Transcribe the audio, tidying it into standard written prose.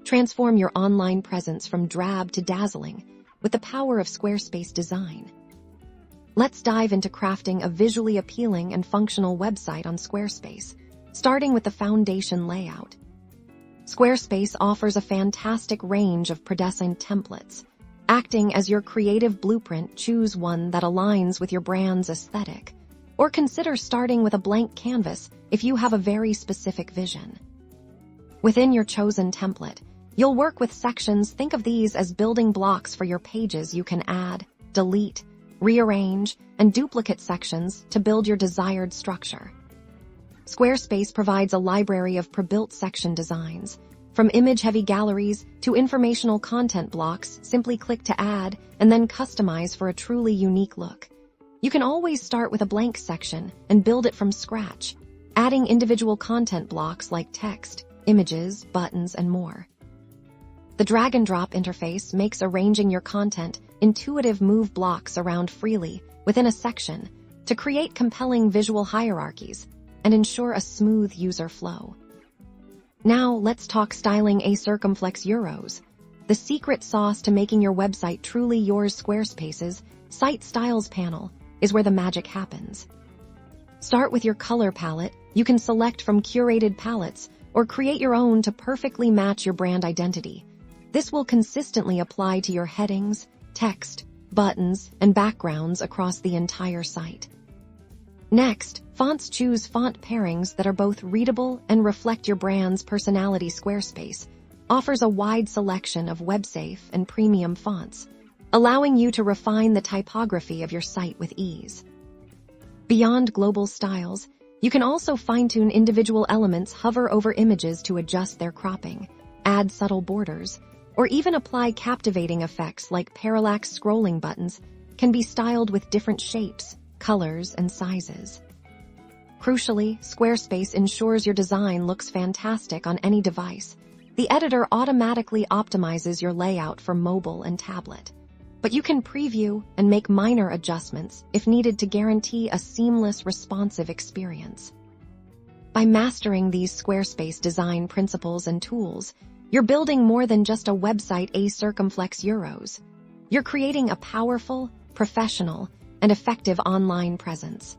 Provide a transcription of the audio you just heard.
Transform your online presence from drab to dazzling with the power of Squarespace design. Let's dive into crafting a visually appealing and functional website on Squarespace, starting with the foundation layout. Squarespace offers a fantastic range of predestined templates. Acting as your creative blueprint, choose one that aligns with your brand's aesthetic, or consider starting with a blank canvas if you have a very specific vision. Within your chosen template, you'll work with sections. Think of these as building blocks for your pages. You can add, delete, rearrange, and duplicate sections to build your desired structure. Squarespace provides a library of pre-built section designs. From image-heavy galleries to informational content blocks, simply click to add and then customize for a truly unique look. You can always start with a blank section and build it from scratch, adding individual content blocks like text, images, buttons, and more. The drag-and-drop interface makes arranging your content intuitive. Move blocks around freely within a section to create compelling visual hierarchies and ensure a smooth user flow. Now let's talk styling a circumflex euros. The secret sauce to making your website truly yours. Squarespace's Site Styles panel is where the magic happens. Start with your color palette. You can select from curated palettes or create your own to perfectly match your brand identity. This will consistently apply to your headings, text, buttons, and backgrounds across the entire site. Next, fonts. Choose font pairings that are both readable and reflect your brand's personality. Squarespace offers a wide selection of web-safe and premium fonts, allowing you to refine the typography of your site with ease. Beyond global styles, you can also fine-tune individual elements. Hover over images to adjust their cropping, add subtle borders, or even apply captivating effects like parallax. Scrolling buttons can be styled with different shapes, colors, and sizes. Crucially, Squarespace ensures your design looks fantastic on any device. The editor automatically optimizes your layout for mobile and tablet, but you can preview and make minor adjustments if needed to guarantee a seamless, responsive experience. By mastering these Squarespace design principles and tools, you're building more than just a website. A circumflex euros. You're creating a powerful, professional, and effective online presence.